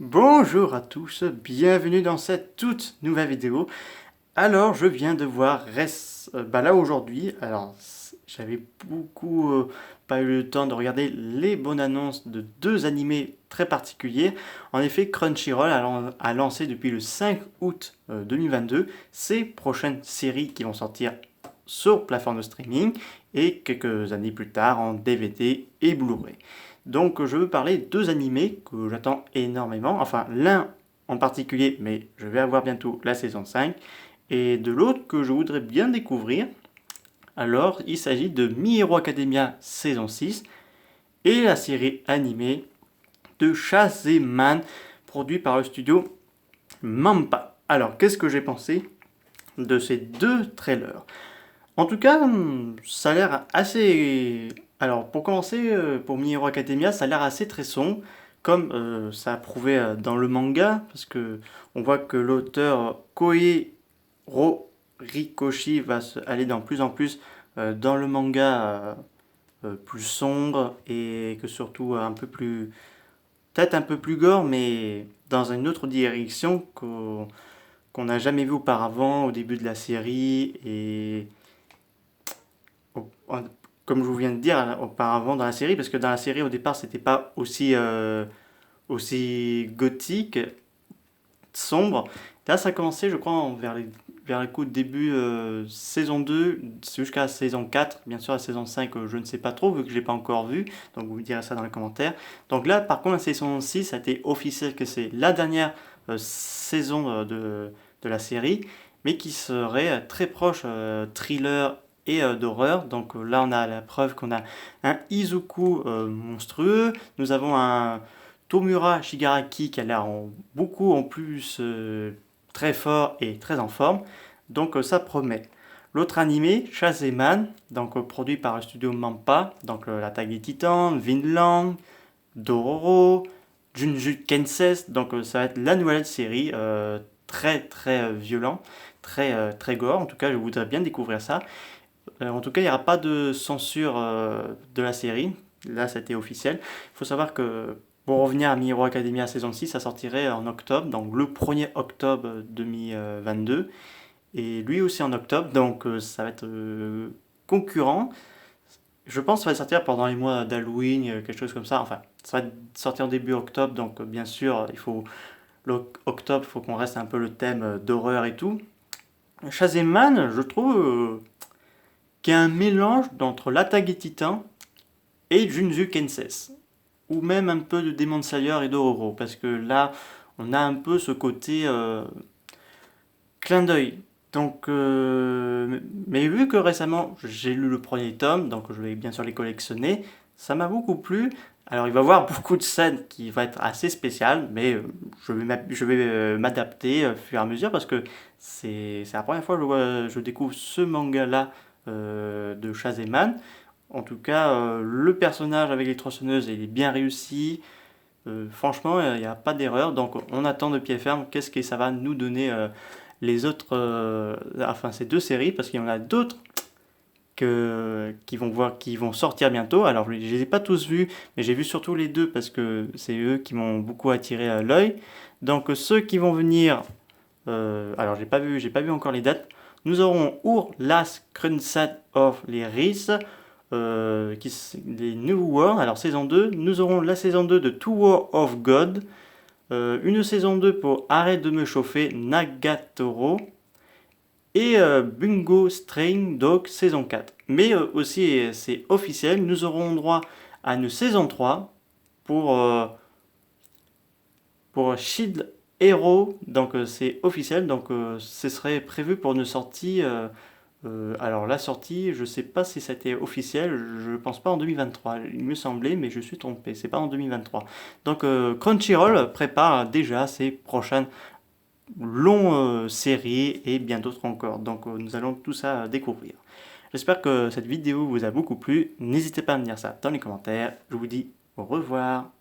Bonjour à tous, bienvenue dans cette toute nouvelle vidéo. Alors je viens de voir là aujourd'hui, j'avais beaucoup pas eu le temps de regarder les bonnes annonces de deux animés très particuliers. En effet, Crunchyroll a lancé depuis le 5 août 2022 ses prochaines séries qui vont sortir sur plateforme de streaming et quelques années plus tard en DVD et Blu-ray. Donc je veux parler de deux animés que j'attends énormément, enfin l'un en particulier, mais je vais avoir bientôt la saison 5, et de l'autre que je voudrais bien découvrir. Alors il s'agit de My Hero Academia saison 6 et la série animée de Shazeman, produit par le studio Mampa. Alors qu'est-ce que j'ai pensé de ces deux trailers? En tout cas, ça a l'air assez... Alors, pour commencer, pour My Hero Academia, ça a l'air assez très sombre, comme ça a prouvé dans le manga, parce que on voit que l'auteur Koei Rikoshi va aller dans plus en plus dans le manga plus sombre, et que surtout un peu plus... peut-être un peu plus gore, mais dans une autre direction qu'on n'a jamais vu auparavant au début de la série, et comme je vous viens de dire auparavant dans la série, parce que dans la série au départ c'était pas aussi gothique, sombre. Là ça a commencé je crois vers le coup de début saison 2 jusqu'à la saison 4. Bien sûr la saison 5 je ne sais pas trop vu que je l'ai pas encore vu, donc vous me direz ça dans les commentaires. Donc là par contre la saison 6 ça a été officiel que c'est la dernière saison de la série, mais qui serait très proche thriller et d'horreur. Donc là, on a la preuve qu'on a un Izuku monstrueux. Nous avons un Tomura Shigaraki qui a l'air beaucoup en plus très fort et très en forme. Donc ça promet. L'autre animé, Shazeman, donc produit par le studio Mampa, donc l'attaque des Titans, Vinland, Dororo, Junju Kenses. Donc ça va être la nouvelle série très très violent, très gore. En tout cas, je voudrais bien découvrir ça. En tout cas, il n'y aura pas de censure de la série. Là, c'était officiel. Il faut savoir que pour revenir à My Hero Academia saison 6, ça sortirait en octobre, donc le 1er octobre 2022. Et lui aussi en octobre, donc ça va être concurrent. Je pense que ça va sortir pendant les mois d'Halloween, quelque chose comme ça. Enfin, ça va sortir en début octobre, donc bien sûr, l'octobre, il faut qu'on reste un peu le thème d'horreur et tout. Shazeman, je trouve qui est un mélange entre l'attaque des titans et Junju Kenses, ou même un peu de Demon Slayer et Dororo, parce que là, on a un peu ce côté clin d'œil. Donc, mais vu que récemment j'ai lu le premier tome, donc je vais bien sûr les collectionner, ça m'a beaucoup plu. Alors il va y avoir beaucoup de scènes qui vont être assez spéciales, mais je vais m'adapter au fur et à mesure parce que c'est la première fois que je découvre ce manga-là de Shazeman. En tout cas, le personnage avec les tronçonneuses, il est bien réussi. Franchement, il n'y a pas d'erreur. Donc, on attend de pied ferme. Qu'est-ce que ça va nous donner les autres, enfin ces deux séries, parce qu'il y en a d'autres qui vont sortir bientôt. Alors, je ne les ai pas tous vus, mais j'ai vu surtout les deux parce que c'est eux qui m'ont beaucoup attiré à l'œil. Donc, ceux qui vont venir, alors j'ai pas vu encore les dates. Nous aurons Ur Las Crunsat of les Rhys, les New World, alors saison 2. Nous aurons la saison 2 de Tower of God, une saison 2 pour Arrête de me chauffer, Nagatoro, et Bungo String Dog saison 4. Mais aussi, c'est officiel, nous aurons droit à une saison 3 pour Shield Hero, donc c'est officiel, donc ce serait prévu pour une sortie. Alors la sortie, je sais pas si c'était officiel, je pense pas en 2023, il me semblait, mais je suis trompé, c'est pas en 2023. Donc Crunchyroll prépare déjà ses prochaines longues séries et bien d'autres encore. Donc nous allons tout ça découvrir. J'espère que cette vidéo vous a beaucoup plu, n'hésitez pas à me dire ça dans les commentaires, je vous dis au revoir.